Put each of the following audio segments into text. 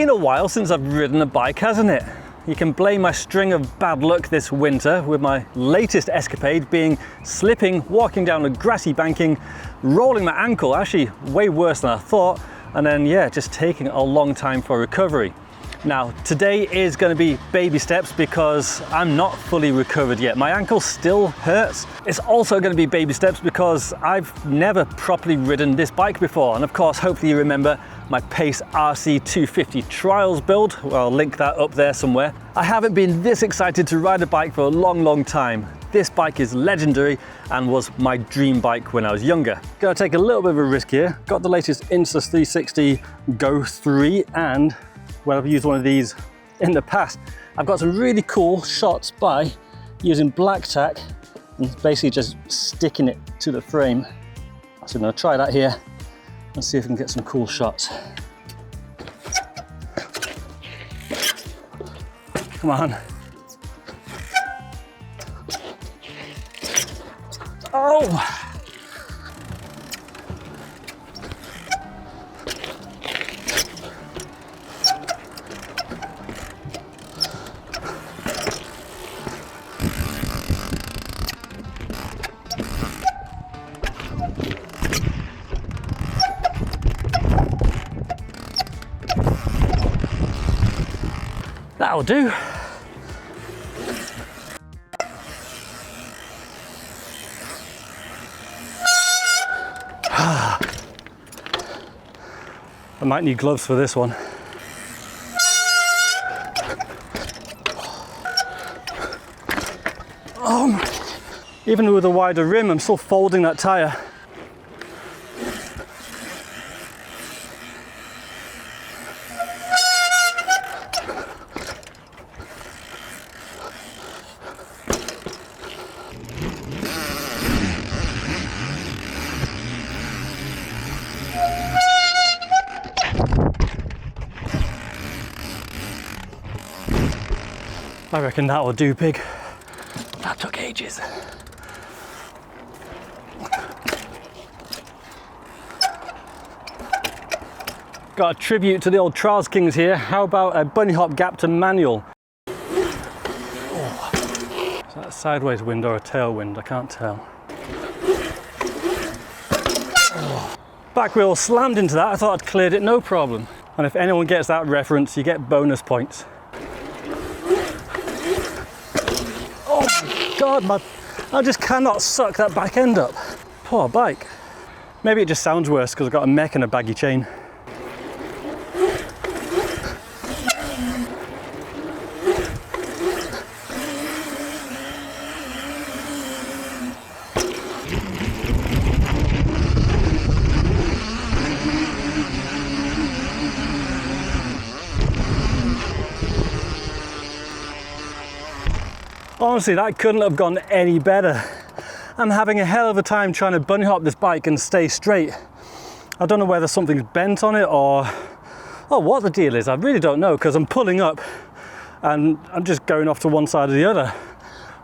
been a while since I've ridden a bike, hasn't it? You can blame my string of bad luck this winter, with my latest escapade being slipping, walking down a grassy banking, rolling my ankle, actually way worse than I thought, and then yeah, just taking a long time for recovery. Now, today is going to be baby steps because I'm not fully recovered yet. My ankle still hurts. It's also going to be baby steps because I've never properly ridden this bike before. And of course, hopefully you remember my Pace Rc250 trials build. Well, I'll link that up there somewhere. I haven't been this excited to ride a bike for a long time. This bike is legendary and was my dream bike when I was younger. Gonna take a little bit of a risk here. Got the latest Insta360 Go 3, and when I've used one of these in the past, I've got some really cool shots by using black tack and basically just sticking it to the frame. So I'm gonna try that here and see if I can get some cool shots. Come on. Oh! That'll do. I might need gloves for this one. Oh my. Even with a wider rim, I'm still folding that tire. I reckon that will do, pig. That took ages. Got a tribute to the old Trials Kings here. How about a bunny hop gap to manual? Oh. Is that a sideways wind or a tailwind? I can't tell. Oh. Back wheel slammed into that. I thought I'd cleared it no problem. And if anyone gets that reference, you get bonus points. God, I just cannot suck that back end up. Poor bike. Maybe it just sounds worse because I've got a mech and a baggy chain. Honestly, that couldn't have gone any better. I'm having a hell of a time trying to bunny hop this bike and stay straight. I don't know whether something's bent on it or what the deal is. I really don't know, because I'm pulling up and I'm just going off to one side or the other.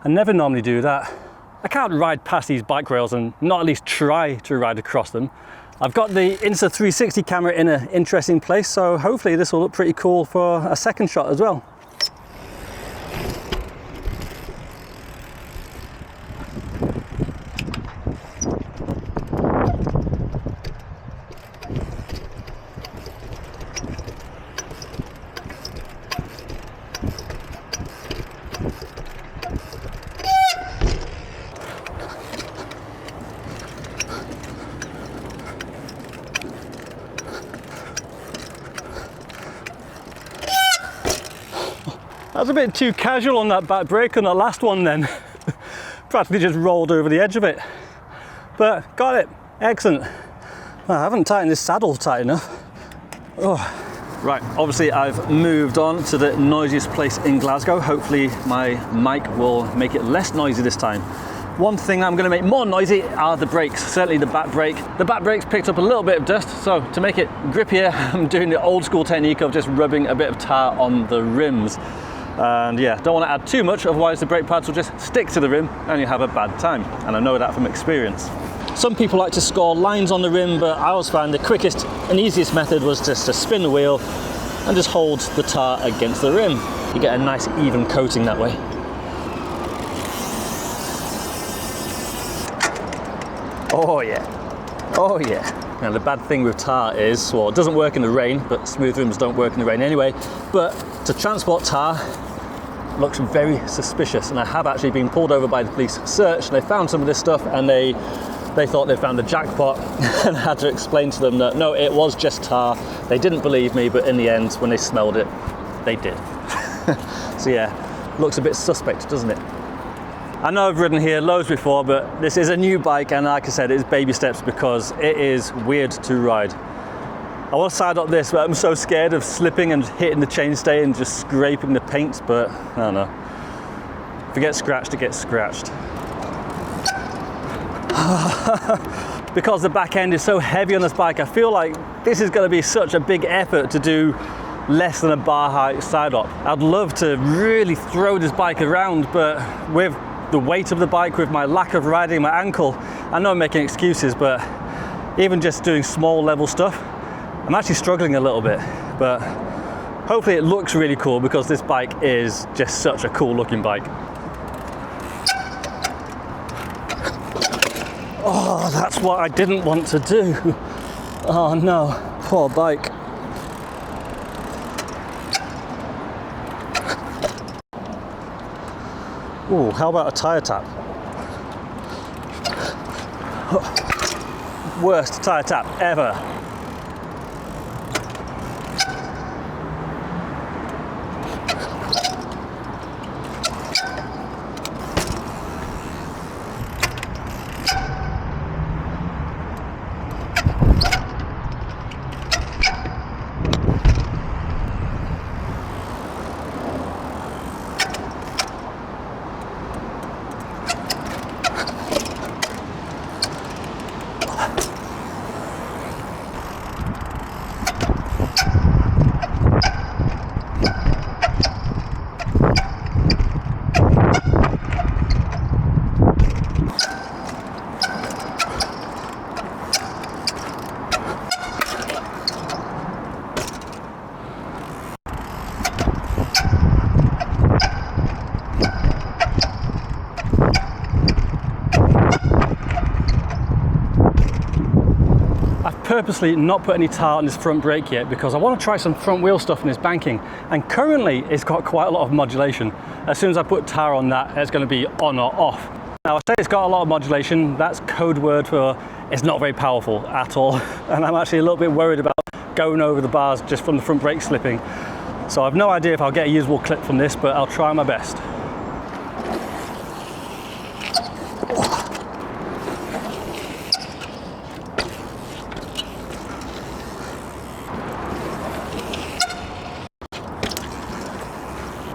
I never normally do that. I can't ride past these bike rails and not at least try to ride across them. I've got the Insta360 camera in an interesting place, so hopefully this will look pretty cool for a second shot as well. I was a bit too casual on that back brake on the last one then. Practically just rolled over the edge of it. But got it, excellent. Well, I haven't tightened this saddle tight enough. Oh. Right, obviously I've moved on to the noisiest place in Glasgow. Hopefully my mic will make it less noisy this time. One thing I'm going to make more noisy are the brakes, certainly the back brake. The back brake's picked up a little bit of dust, so to make it grippier, I'm doing the old school technique of just rubbing a bit of tar on the rims. And yeah, don't want to add too much, otherwise the brake pads will just stick to the rim and you have a bad time. And I know that from experience. Some people like to score lines on the rim, but I always find the quickest and easiest method was just to spin the wheel, and just hold the tar against the rim. You get a nice even coating that way. Oh yeah, oh yeah. Now the bad thing with tar is, well, it doesn't work in the rain, but smooth rims don't work in the rain anyway, but to transport tar looks very suspicious, and I have actually been pulled over by the police, searched, and they found some of this stuff, and they thought they found the jackpot, and I had to explain to them that no, it was just tar. They didn't believe me, but in the end, when they smelled it, they did. So yeah, looks a bit suspect, doesn't it? I know I've ridden here loads before, but this is a new bike, and like I said, it's baby steps because it is weird to ride. I want to side up this, but I'm so scared of slipping and hitting the chainstay and just scraping the paint, but I don't know. If it gets scratched, it gets scratched. Because the back end is so heavy on this bike, I feel like this is going to be such a big effort to do less than a bar height side up. I'd love to really throw this bike around, but with the weight of the bike, with my lack of riding, my ankle, I know I'm making excuses, but even just doing small level stuff, I'm actually struggling a little bit. But hopefully it looks really cool, because this bike is just such a cool looking bike. Oh, that's what I didn't want to do. Oh no, poor bike. Ooh, how about a tyre tap? Worst tyre tap ever. Purposely not put any tar on this front brake yet, because I want to try some front wheel stuff in this banking, and currently it's got quite a lot of modulation. As soon as I put tar on that, it's going to be on or off. Now I say it's got a lot of modulation, that's code word for it's not very powerful at all, and I'm actually a little bit worried about going over the bars just from the front brake slipping. So I've no idea if I'll get a usable clip from this, but I'll try my best.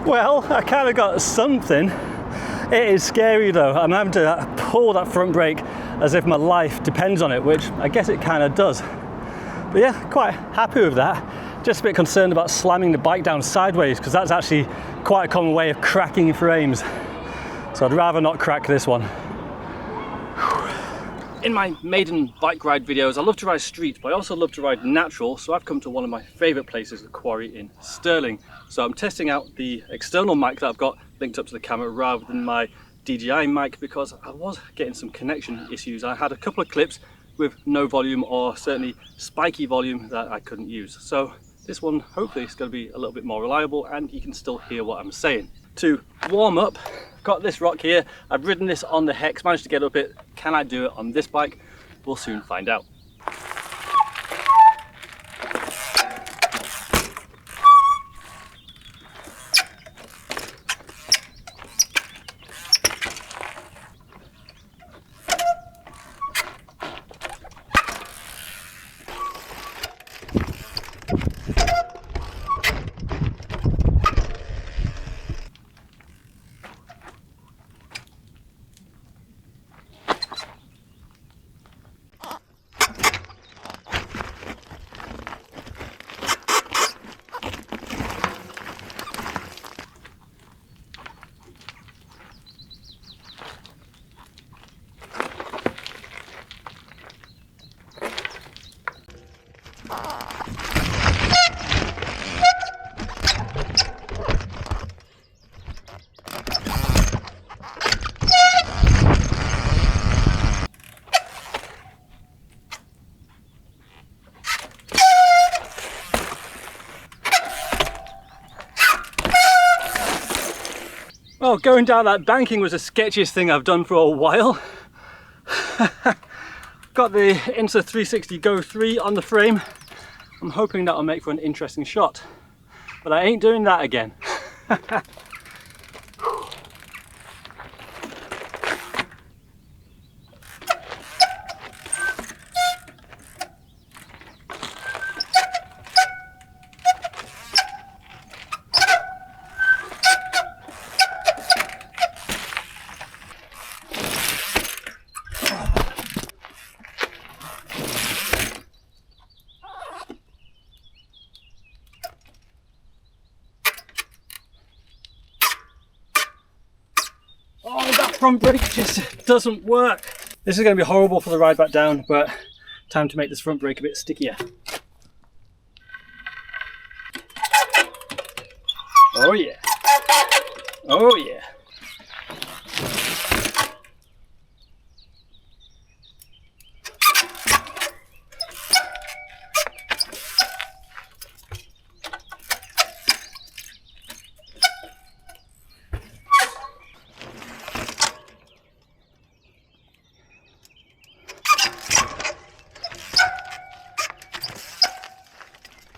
Well, I kind of got something. It is scary though. I'm having to pull that front brake as if my life depends on it, which I guess it kind of does. But yeah, quite happy with that. Just a bit concerned about slamming the bike down sideways, because that's actually quite a common way of cracking frames. So I'd rather not crack this one. In my maiden bike ride videos, I love to ride street, but I also love to ride natural, so I've come to one of my favourite places, the quarry in Stirling. So I'm testing out the external mic that I've got linked up to the camera rather than my DJI mic, because I was getting some connection issues. I had a couple of clips with no volume, or certainly spiky volume, that I couldn't use. So this one hopefully is going to be a little bit more reliable and you can still hear what I'm saying. To warm up, got this rock here. I've ridden this on the Hex, managed to get up it. Can I do it on this bike? We'll soon find out. Well, going down that banking was the sketchiest thing I've done for a while. Got the Insta360 Go 3 on the frame. I'm hoping that'll make for an interesting shot, but I ain't doing that again. Oh, that front brake just doesn't work. This is going to be horrible for the ride back down, but time to make this front brake a bit stickier. Oh yeah. Oh yeah.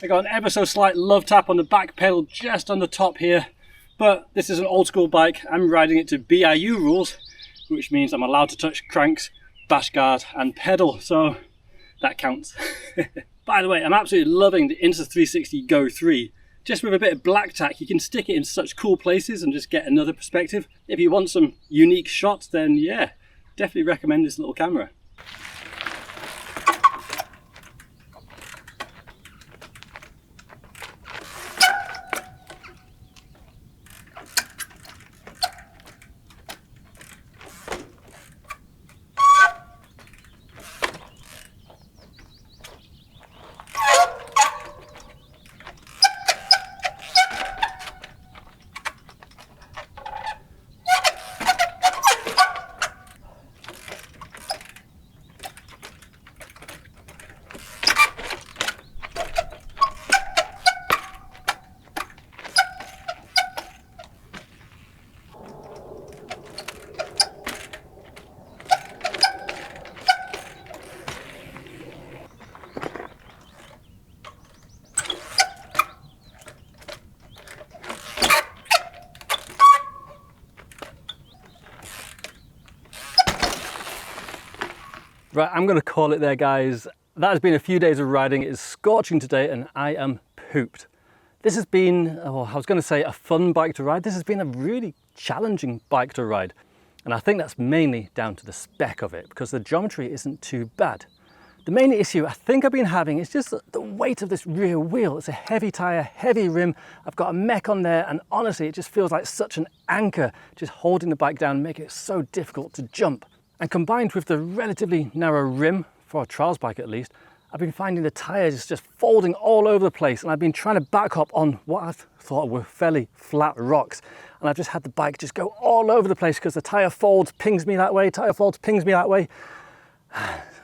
I got an ever so slight love tap on the back pedal just on the top here, but this is an old school bike. I'm riding it to BIU rules, which means I'm allowed to touch cranks, bash guard and pedal, so that counts. By the way, I'm absolutely loving the Insta360 Go 3. Just with a bit of black tack, you can stick it in such cool places and just get another perspective. If you want some unique shots, then yeah, definitely recommend this little camera. Right, I'm going to call it there, guys. That has been a few days of riding. It is scorching today and I am pooped. This has been, oh, I was going to say a fun bike to ride. This has been a really challenging bike to ride. And I think that's mainly down to the spec of it because the geometry isn't too bad. The main issue I think I've been having is just the weight of this rear wheel. It's a heavy tyre, heavy rim. I've got a mech on there and honestly, it just feels like such an anchor just holding the bike down, making it so difficult to jump. And combined with the relatively narrow rim, for a trials bike at least, I've been finding the tyres just folding all over the place and I've been trying to back up on what I thought were fairly flat rocks. And I've just had the bike just go all over the place because the tyre folds, pings me that way, tyre folds, pings me that way.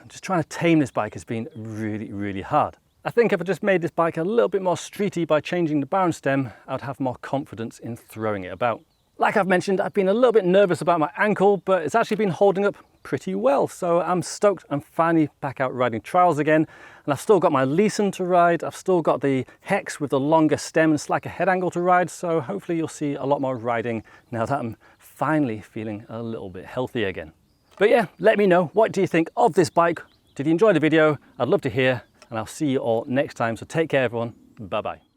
Just trying to tame this bike has been really, really hard. I think if I just made this bike a little bit more streety by changing the bound stem, I'd have more confidence in throwing it about. Like I've mentioned, I've been a little bit nervous about my ankle, but it's actually been holding up pretty well. So I'm stoked I'm finally back out riding trials again. And I've still got my Leeson to ride. I've still got the Hex with the longer stem and slacker head angle to ride. So hopefully you'll see a lot more riding now that I'm finally feeling a little bit healthy again. But yeah, let me know, what do you think of this bike? Did you enjoy the video? I'd love to hear, and I'll see you all next time. So take care, everyone. Bye-bye.